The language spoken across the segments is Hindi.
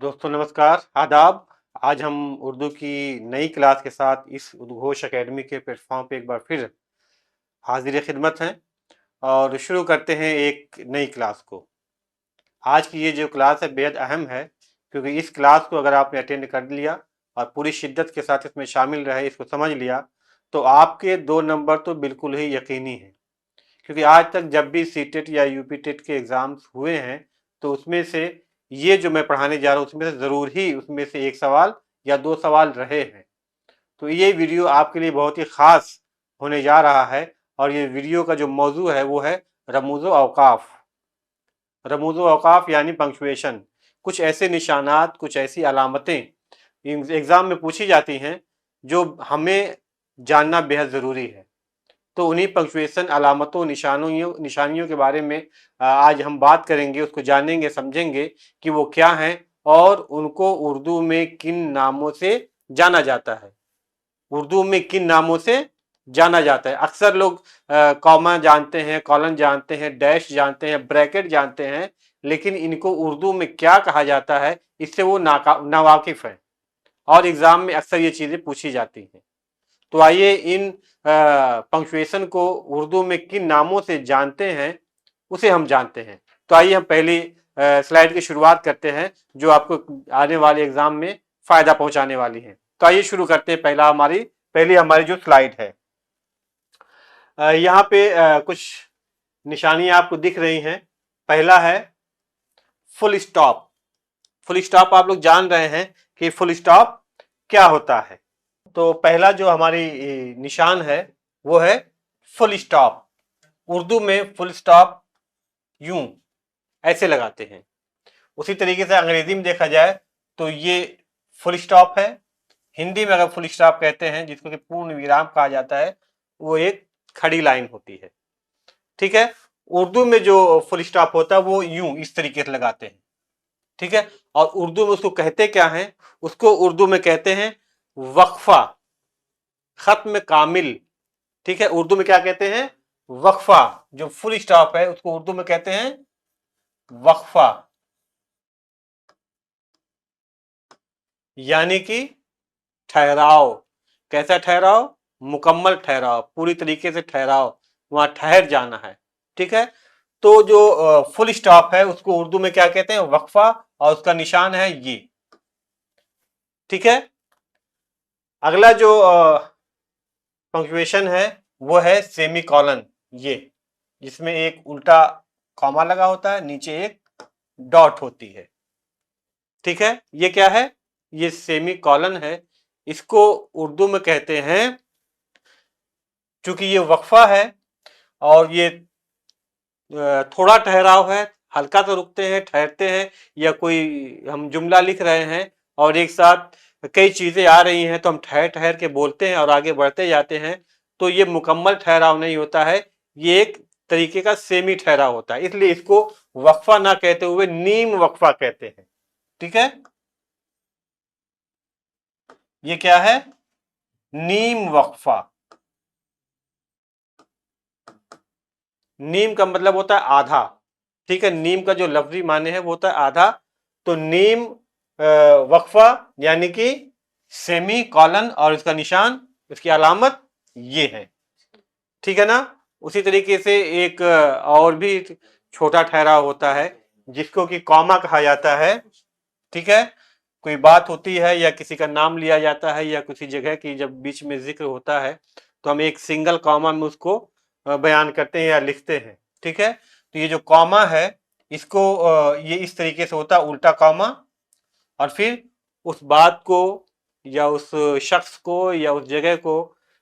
दोस्तों नमस्कार, आदाब। आज हम उर्दू की नई क्लास के साथ इस उद्घोष एकेडमी के प्लेटफॉर्म पे एक बार फिर हाजिर खिदमत हैं और शुरू करते हैं एक नई क्लास को। आज की ये जो क्लास है बेहद अहम है, क्योंकि इस क्लास को अगर आपने अटेंड कर लिया और पूरी शिद्दत के साथ इसमें शामिल रहे, इसको समझ लिया, तो आपके 2 नंबर तो बिल्कुल ही यकीनी है। क्योंकि आज तक जब भी सीटेट या यूपीटेट के एग्ज़ाम्स हुए हैं, तो उसमें से ये जो मैं पढ़ाने जा रहा हूँ उसमें से ज़रूर ही उसमें से 1 सवाल या 2 सवाल रहे हैं। तो ये वीडियो आपके लिए बहुत ही ख़ास होने जा रहा है और ये वीडियो का जो मौजू है वो है रमूज़ अवक़ाफ़। रमूज़ अवक़ाफ़ यानी पंक्चुएशन। कुछ ऐसे निशानात, कुछ ऐसी अलामतें एग्ज़ाम में पूछी जाती हैं जो हमें जानना बेहद ज़रूरी है। तो उन्हीं पंक्चुएशन अलामतों निशानियों के बारे में आज हम बात करेंगे, उसको जानेंगे, समझेंगे कि वो क्या हैं और उनको उर्दू में किन नामों से जाना जाता है। उर्दू में किन नामों से जाना जाता है। अक्सर लोग कॉमा जानते हैं, कॉलन जानते हैं, डैश जानते हैं, ब्रैकेट जानते हैं, लेकिन इनको उर्दू में क्या कहा जाता है इससे वो नावाकिफ है और एग्जाम में अक्सर ये चीजें पूछी जाती हैं। तो आइए इन पंक्चुएशन को उर्दू में किन नामों से जानते हैं उसे हम जानते हैं। तो आइए हम पहली स्लाइड की शुरुआत करते हैं जो आपको आने वाले एग्जाम में फायदा पहुंचाने वाली है। तो आइए शुरू करते हैं। पहली हमारी जो स्लाइड है, यहाँ पे कुछ निशानियां आपको दिख रही हैं। पहला है फुल स्टॉप। फुल स्टॉप आप लोग जान रहे हैं कि फुल स्टॉप क्या होता है। तो पहला जो हमारी निशान है वो है फुल स्टॉप। उर्दू में फुल स्टॉप यूं ऐसे लगाते हैं। उसी तरीके से अंग्रेजी में देखा जाए तो ये फुल स्टॉप है। हिंदी में अगर फुल स्टॉप कहते हैं, जिसको कि पूर्ण विराम कहा जाता है, वो एक खड़ी लाइन होती है। ठीक है। उर्दू में जो फुल स्टॉप होता है वो यूं इस तरीके से लगाते हैं। ठीक है। और उर्दू में उसको कहते क्या है? उसको उर्दू में कहते हैं वक्फा, खत्म कामिल। ठीक है। उर्दू में क्या कहते हैं? वक्फा। जो फुल स्टॉप है उसको उर्दू में कहते हैं वक्फा, यानी कि ठहराव। कैसा ठहराव? मुकम्मल ठहराव, पूरी तरीके से ठहराव, वहां ठहर जाना है। ठीक है। तो जो फुल स्टॉप है उसको उर्दू में क्या कहते हैं? वक्फा, और उसका निशान है ये। ठीक है। अगला जो पंक्चुएशन है वो है सेमी कॉलन, ये जिसमें एक उल्टा कॉमा लगा होता है, नीचे एक डॉट होती है। ठीक है। ये क्या है? ये सेमी कॉलन है। इसको उर्दू में कहते हैं, चूंकि ये वक्फा है और ये थोड़ा ठहराव है, हल्का तो रुकते हैं, ठहरते हैं, या कोई हम जुमला लिख रहे हैं और एक साथ कई चीजें आ रही हैं तो हम ठहर ठहर के बोलते हैं और आगे बढ़ते जाते हैं, तो ये मुकम्मल ठहराव नहीं होता है, ये एक तरीके का सेमी ठहराव होता है। इसलिए इसको वक्फा ना कहते हुए नीम वक्फा कहते हैं। ठीक है। ये क्या है? नीम वक्फा। नीम का मतलब होता है आधा। ठीक है। नीम का जो लफ्जी माने है वो होता है आधा। तो नीम वक्फा यानी कि सेमी कॉलन, और इसका निशान, इसकी अलामत ये है। ठीक है ना। उसी तरीके से एक और भी छोटा ठहराव होता है जिसको कि कॉमा कहा जाता है। ठीक है। कोई बात होती है या किसी का नाम लिया जाता है या किसी जगह की जब बीच में जिक्र होता है तो हम एक सिंगल कॉमा में उसको बयान करते हैं या लिखते हैं। ठीक है। तो ये जो कॉमा है इसको ये इस तरीके से होता है, उल्टा कॉमा, और फिर उस बात को या उस शख्स को या उस जगह को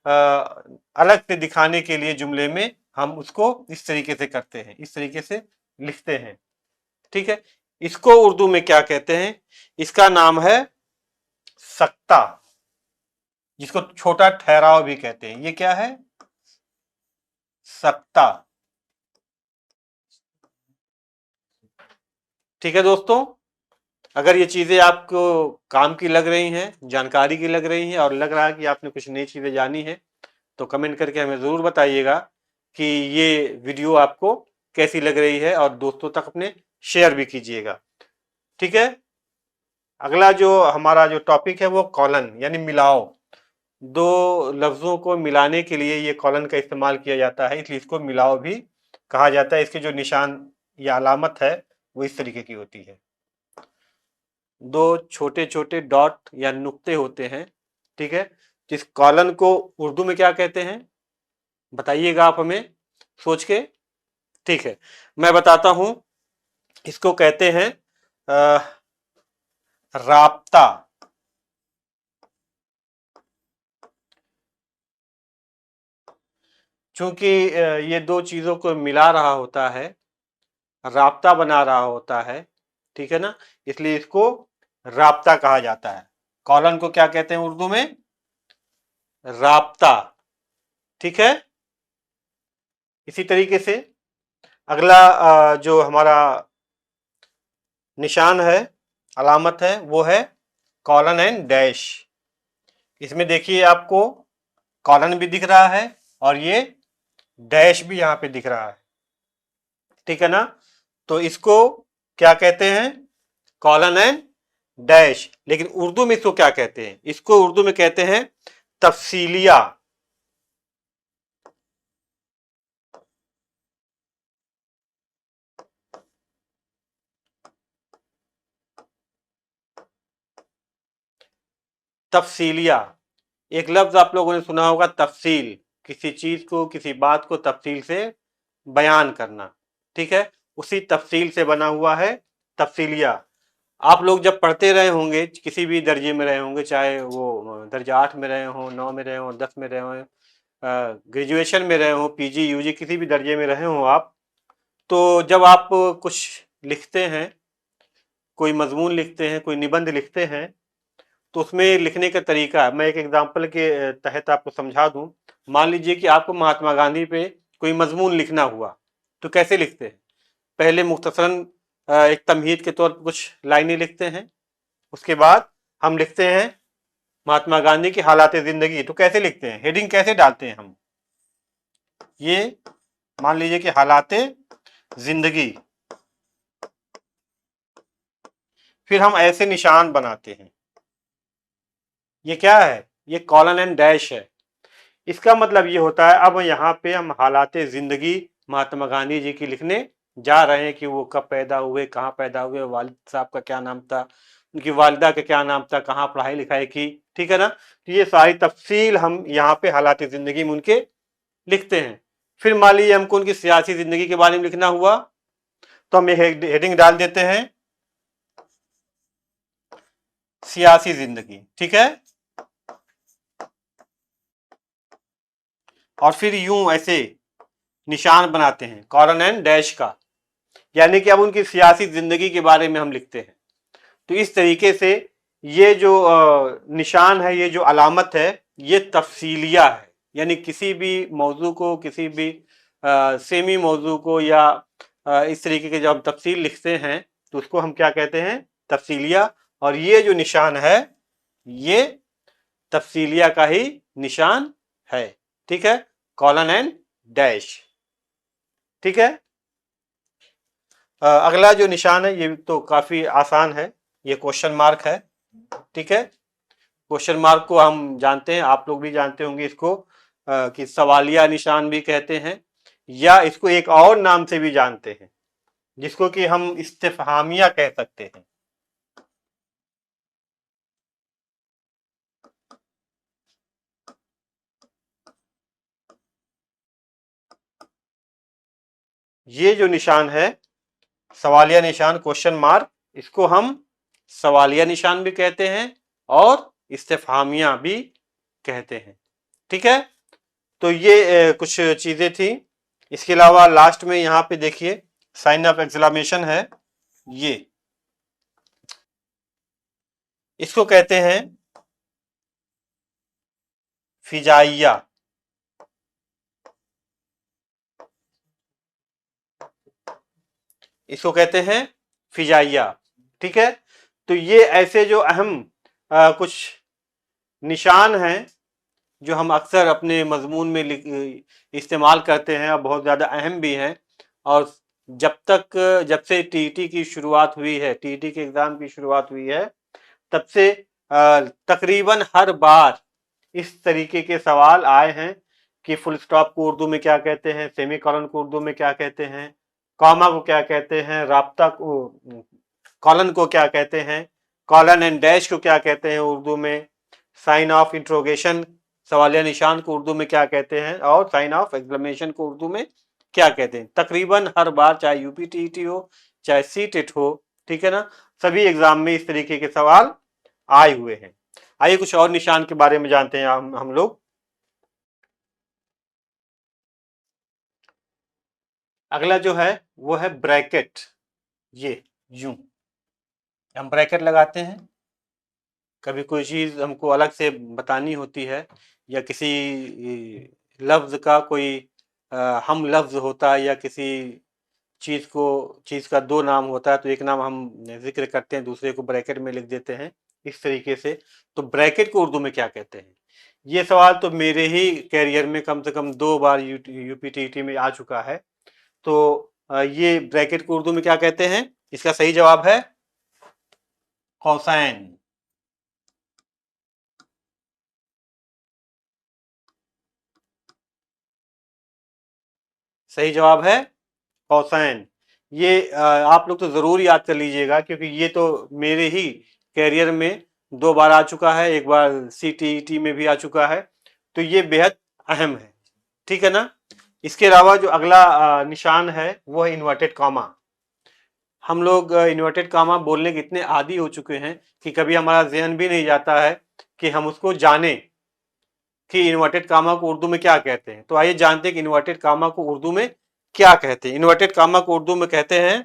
अलग से दिखाने के लिए जुमले में हम उसको इस तरीके से करते हैं, इस तरीके से लिखते हैं। ठीक है। इसको उर्दू में क्या कहते हैं? इसका नाम है सक्ता, जिसको छोटा ठहराव भी कहते हैं। ये क्या है? सक्ता। ठीक है दोस्तों, अगर ये चीजें आपको काम की लग रही हैं, जानकारी की लग रही हैं और लग रहा है कि आपने कुछ नई चीजें जानी है, तो कमेंट करके हमें जरूर बताइएगा कि ये वीडियो आपको कैसी लग रही है और दोस्तों तक अपने शेयर भी कीजिएगा। ठीक है। अगला जो हमारा जो टॉपिक है वो कॉलन यानी मिलाओ। दो लफ्जों को मिलाने के लिए ये कॉलन का इस्तेमाल किया जाता है, इसलिए इसको मिलाओ भी कहा जाता है। इसके जो निशान या अलामत है वो इस तरीके की होती है। दो छोटे छोटे डॉट या नुक्ते होते हैं, ठीक है। जिस कॉलन को उर्दू में क्या कहते हैं बताइएगा आप हमें सोच के। ठीक है, मैं बताता हूं। इसको कहते हैं राब्ता। चूंकि ये दो चीजों को मिला रहा होता है, राब्ता बना रहा होता है, ठीक है ना, इसलिए इसको राब्ता कहा जाता है। कॉलन को क्या कहते हैं उर्दू में? राब्ता। ठीक है। इसी तरीके से अगला जो हमारा निशान है, अलामत है, वो है कॉलन एंड डैश। इसमें देखिए आपको कॉलन भी दिख रहा है और ये डैश भी यहां पे दिख रहा है, ठीक है ना। तो इसको क्या कहते हैं? Colon and dash. लेकिन उर्दू में इसको क्या कहते हैं? इसको उर्दू में कहते हैं तफसीलिया। तफसीलिया एक लफ्ज आप लोगों ने सुना होगा, तफसील, किसी चीज को, किसी बात को तफसील से बयान करना, ठीक है। उसी तफसील से बना हुआ है तफसीलिया। आप लोग जब पढ़ते रहे होंगे, किसी भी दर्जे में रहे होंगे, चाहे वो दर्जा 8 में रहे हों, 9 में रहे हों, 10 में रहे हों, ग्रेजुएशन में रहे हों, पीजी यूजी किसी भी दर्जे में रहे हों आप, तो जब आप कुछ लिखते हैं, कोई मजमून लिखते हैं, कोई निबंध लिखते हैं, तो उसमें लिखने का तरीका मैं एक एग्जाम्पल के तहत आपको समझा दूं। मान लीजिए कि आपको महात्मा गांधी पे कोई मजमून लिखना हुआ, तो कैसे लिखते हैं? पहले मुख्तसरन एक तमहीद के तौर पर कुछ लाइनें लिखते हैं, उसके बाद हम लिखते हैं महात्मा गांधी की हालात जिंदगी। तो कैसे लिखते हैं? हेडिंग कैसे डालते हैं हम? ये मान लीजिए कि हालात जिंदगी, फिर हम ऐसे निशान बनाते हैं। ये क्या है? ये कॉलन एंड डैश है। इसका मतलब ये होता है अब यहाँ पे हम हालात जिंदगी महात्मा गांधी जी की लिखने जा रहे हैं कि वो कब पैदा हुए, कहाँ पैदा हुए, वालिद साहब का क्या नाम था, उनकी वालिदा का क्या नाम था, कहाँ पढ़ाई लिखाई की, ठीक है ना। तो ये सारी तफसील हम यहाँ पे हालात जिंदगी में उनके लिखते हैं। फिर मान लीजिए हमको उनकी सियासी जिंदगी के बारे में लिखना हुआ, तो हम हेडिंग डाल देते हैं सियासी जिंदगी, ठीक है। और फिर यूं ऐसे निशान बनाते हैं कॉलन एंड डैश का, यानी कि अब उनकी सियासी जिंदगी के बारे में हम लिखते हैं। तो इस तरीके से ये जो निशान है, ये जो अलामत है, ये तफसीलिया है। यानी किसी भी मौजू को, किसी भी सेमी मौजू को, या इस तरीके के जब हम तफसील लिखते हैं तो उसको हम क्या कहते हैं? तफसीलिया। और ये जो निशान है, ये तफसीलिया का ही निशान है, ठीक है। कॉलन एंड डैश, ठीक है। अगला जो निशान है ये तो काफी आसान है, ये क्वेश्चन मार्क है, ठीक है। क्वेश्चन मार्क को हम जानते हैं, आप लोग भी जानते होंगे इसको, कि सवालिया निशान भी कहते हैं, या इसको एक और नाम से भी जानते हैं, जिसको कि हम इस्तिफहामिया कह सकते हैं। ये जो निशान है सवालिया निशान, क्वेश्चन मार्क, इसको हम सवालिया निशान भी कहते हैं और इस्तिफहामिया भी कहते हैं, ठीक है। तो ये कुछ चीजें थी। इसके अलावा लास्ट में यहाँ पे देखिए साइन ऑफ एक्सक्लेमेशन है, ये इसको कहते हैं फिजाइया। इसको कहते हैं फिजाइया, ठीक है। तो ये ऐसे जो अहम कुछ निशान हैं जो हम अक्सर अपने मजमून में इस्तेमाल करते हैं और बहुत ज़्यादा अहम भी हैं। और जब से टीईटी की शुरुआत हुई है, टीईटी के एग्ज़ाम की शुरुआत हुई है, तब से तकरीबन हर बार इस तरीके के सवाल आए हैं कि फुल स्टॉप को उर्दू में क्या कहते हैं, सेमी कॉलन को उर्दू में क्या कहते हैं, कॉमा को क्या कहते हैं, राब्ता को, कॉलन को क्या कहते हैं, कॉलन एंड डैश को क्या कहते हैं उर्दू में, साइन ऑफ इंट्रोगेशन सवालिया निशान को उर्दू में क्या कहते हैं, और साइन ऑफ एक्सक्लेमेशन को उर्दू में क्या कहते हैं। तकरीबन हर बार, चाहे यूपीटीईटी हो चाहे सीटेट हो, ठीक है ना, सभी एग्जाम में इस तरीके के सवाल आए हुए हैं। आइए कुछ और निशान के बारे में जानते हैं हम लोग। अगला जो है वो है ब्रैकेट। ये यूं हम ब्रैकेट लगाते हैं, कभी कोई चीज हमको अलग से बतानी होती है या किसी लफ्ज का कोई हम लफ्ज होता है या किसी चीज का दो नाम होता है, तो एक नाम हम जिक्र करते हैं, दूसरे को ब्रैकेट में लिख देते हैं इस तरीके से। तो ब्रैकेट को उर्दू में क्या कहते हैं? ये सवाल तो मेरे ही कैरियर में कम से कम 2 बार यूपीटीईटी में आ चुका है। तो ये ब्रैकेट को उर्दू में क्या कहते हैं? इसका सही जवाब है कौसैन। सही जवाब है कौसैन। ये आप लोग तो जरूर याद कर लीजिएगा, क्योंकि ये तो मेरे ही कैरियर में 2 बार आ चुका है, एक बार सीटीईटी में भी आ चुका है, तो ये बेहद अहम है, ठीक है ना। इसके अलावा जो अगला निशान है वो है इन्वर्टेड कॉमा। हम लोग इन्वर्टेड कॉमा बोलने के इतने आदी हो चुके हैं कि कभी हमारा ज़हन भी नहीं जाता है कि हम उसको जाने कि इन्वर्टेड कामा को उर्दू में क्या कहते हैं। तो आइए जानते हैं कि इन्वर्टेड कामा को उर्दू में क्या कहते हैं। इन्वर्टेड कामा को उर्दू में कहते हैं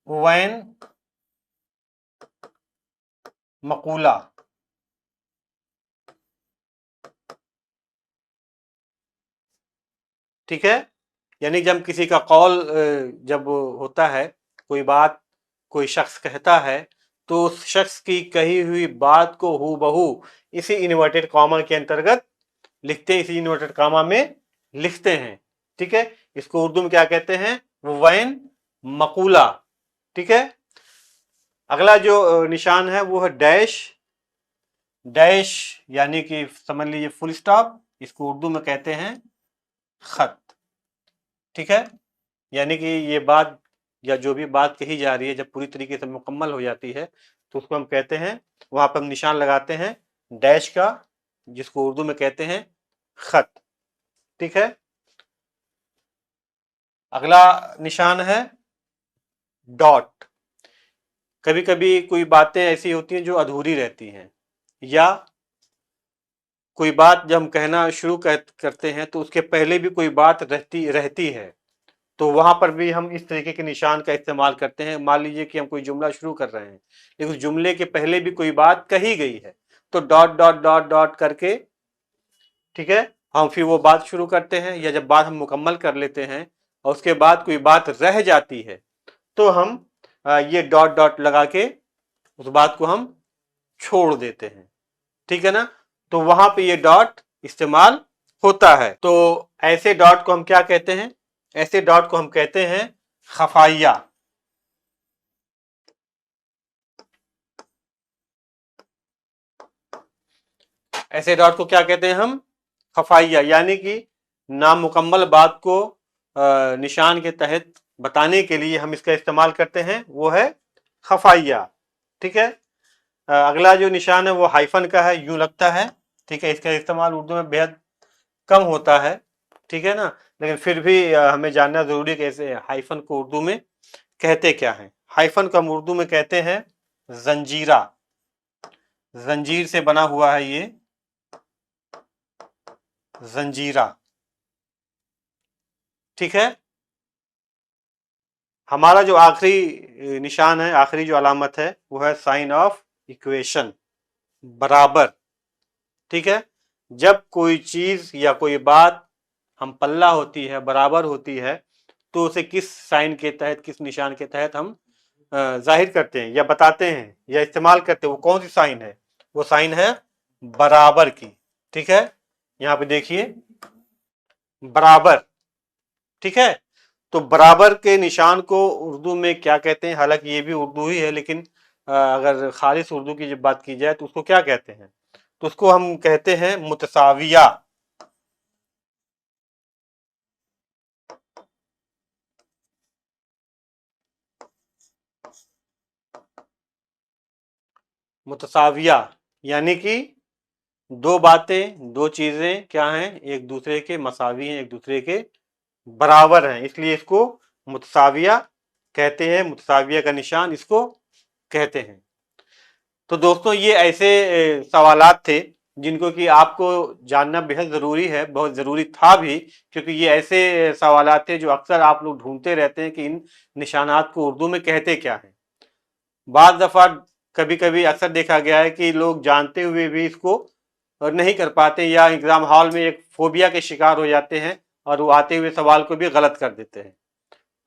वैन मकूला। ठीक है, यानी जब किसी का कौल जब होता है, कोई बात कोई शख्स कहता है, तो उस शख्स की कही हुई बात को हूबहू इसी इन्वर्टेड कॉमा के अंतर्गत लिखते हैं, इसी इन्वर्टेड कॉमा में लिखते हैं। ठीक है, इसको उर्दू में क्या कहते हैं? वैन मकूला। ठीक है, अगला जो निशान है वो है डैश। डैश यानी कि समझ लीजिए फुल स्टॉप, इसको उर्दू में कहते हैं खत। ठीक है, यानी कि ये बात या जो भी बात कही जा रही है जब पूरी तरीके से मुकम्मल हो जाती है तो उसको हम कहते हैं, वहां पर हम निशान लगाते हैं डैश का, जिसको उर्दू में कहते हैं खत। ठीक है, अगला निशान है डॉट। कभी कभी कोई बातें ऐसी होती हैं जो अधूरी रहती हैं, या कोई बात जब हम कहना शुरू करते हैं तो उसके पहले भी कोई बात रहती है, तो वहां पर भी हम इस तरीके के निशान का इस्तेमाल करते हैं। मान लीजिए कि हम कोई जुमला शुरू कर रहे हैं, लेकिन उस जुमले के पहले भी कोई बात कही गई है, तो डॉट डॉट डॉट डॉट करके, ठीक है, हम फिर वो बात शुरू करते हैं। या जब बात हम मुकम्मल कर लेते हैं और उसके बाद कोई बात रह जाती है, तो हम ये डॉट डॉट लगा के उस बात को हम छोड़ देते हैं। ठीक है ना, तो वहां पे ये डॉट इस्तेमाल होता है। तो ऐसे डॉट को हम क्या कहते हैं? ऐसे डॉट को हम कहते हैं खफाइया। ऐसे डॉट को क्या कहते हैं हम? खफाइया, यानी कि नामुकम्मल बात को निशान के तहत बताने के लिए हम इसका इस्तेमाल करते हैं, वो है खफाइया। ठीक है, अगला जो निशान है वो हाइफन का है, यूं लगता है। ठीक है, इसका इस्तेमाल उर्दू में बेहद कम होता है, ठीक है ना, लेकिन फिर भी हमें जानना जरूरी है कि ऐसे हाइफन को उर्दू में कहते क्या है। हाइफन को हम उर्दू में कहते हैं जंजीरा। जंजीर से बना हुआ है ये, जंजीरा। ठीक है, हमारा जो आखिरी निशान है, आखिरी जो अलामत है वो है साइन ऑफ इक्वेशन, बराबर। ठीक है, जब कोई चीज या कोई बात हम पल्ला होती है, बराबर होती है, तो उसे किस साइन के तहत, किस निशान के तहत हम जाहिर करते हैं या बताते हैं या इस्तेमाल करते हैं, वो कौन सी साइन है? वो साइन है बराबर की। ठीक है, यहां पे देखिए बराबर। ठीक है, तो बराबर के निशान को उर्दू में क्या कहते हैं? हालांकि ये भी उर्दू ही है, लेकिन अगर खालिस उर्दू की जब बात की जाए तो उसको क्या कहते हैं? तो उसको हम कहते हैं मुतसाविया। मुतसाविया यानी कि दो बातें, दो चीजें क्या हैं? एक दूसरे के मसावी हैं, एक दूसरे के बराबर हैं, इसलिए इसको मुतसाविया कहते हैं। मुतसाविया का निशान इसको कहते हैं। तो दोस्तों, ये ऐसे सवालात थे जिनको कि आपको जानना बेहद ज़रूरी है, बहुत ज़रूरी था भी, क्योंकि ये ऐसे सवालात थे जो अक्सर आप लोग ढूंढते रहते हैं कि इन निशानात को उर्दू में कहते क्या हैं। बाज़ दफ़ा कभी कभी अक्सर देखा गया है कि लोग जानते हुए भी इसको नहीं कर पाते, या एग्ज़ाम हॉल में एक फोबिया के शिकार हो जाते हैं और वो आते हुए सवाल को भी गलत कर देते हैं।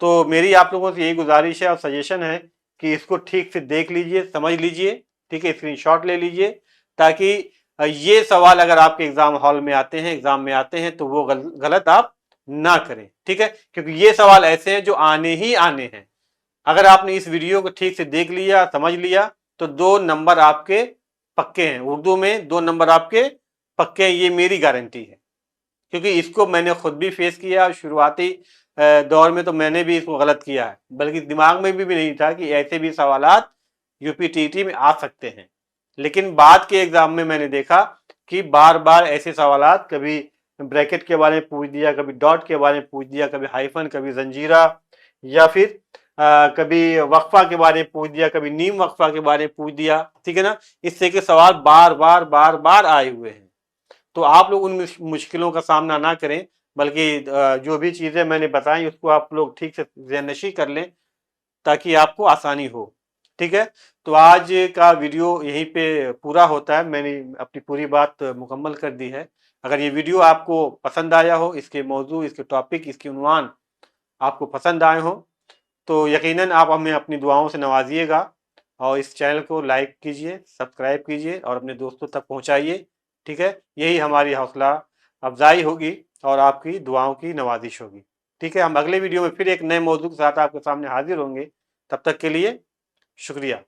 तो मेरी आप लोगों से यही गुजारिश है और सजेशन है कि इसको ठीक से देख लीजिए, समझ लीजिए, ठीक है, स्क्रीनशॉट ले लीजिए, ताकि ये सवाल अगर आपके एग्जाम हॉल में आते हैं, एग्जाम में आते हैं, तो वो गलत आप ना करें, ठीक है, क्योंकि ये सवाल ऐसे हैं जो आने ही आने हैं। अगर आपने इस वीडियो को ठीक से देख लिया, समझ लिया, तो 2 नंबर आपके पक्के हैं। उर्दू में 2 नंबर आपके पक्के हैं, ये मेरी गारंटी है, क्योंकि इसको मैंने खुद भी फेस किया। शुरुआती दौर में तो मैंने भी इसको गलत किया है, बल्कि दिमाग में भी नहीं था कि ऐसे भी सवालात यूपीटीटी में आ सकते हैं। लेकिन बाद के एग्जाम में मैंने देखा कि बार बार ऐसे सवालात, कभी ब्रैकेट के बारे में पूछ दिया, कभी डॉट के बारे में पूछ दिया, कभी हाइफन, कभी जंजीरा, या फिर कभी वक्फा के बारे में पूछ दिया, कभी नीम वक्फा के बारे में पूछ दिया, ठीक है ना। इससे के सवाल बार बार बार बार आए हुए हैं। तो आप लोग उन मुश्किलों का सामना ना करें, बल्कि जो भी चीज़ें मैंने बताई उसको आप लोग ठीक से ज़हननशी कर लें, ताकि आपको आसानी हो, ठीक है। तो आज का वीडियो यहीं पे पूरा होता है, मैंने अपनी पूरी बात मुकम्मल कर दी है। अगर ये वीडियो आपको पसंद आया हो, इसके मौजू, इसके टॉपिक, इसके उन्वान आपको पसंद आए हो, तो यकीनन आप हमें अपनी दुआओं से नवाजिएगा, और इस चैनल को लाइक कीजिए, सब्सक्राइब कीजिए और अपने दोस्तों तक पहुंचाइए, ठीक है। यही हमारी हौसला अफजाई होगी और आपकी दुआओं की नवाजिश होगी, ठीक है। हम अगले वीडियो में फिर एक नए मौजू के साथ आपके सामने हाजिर होंगे। तब तक के लिए शुक्रिया।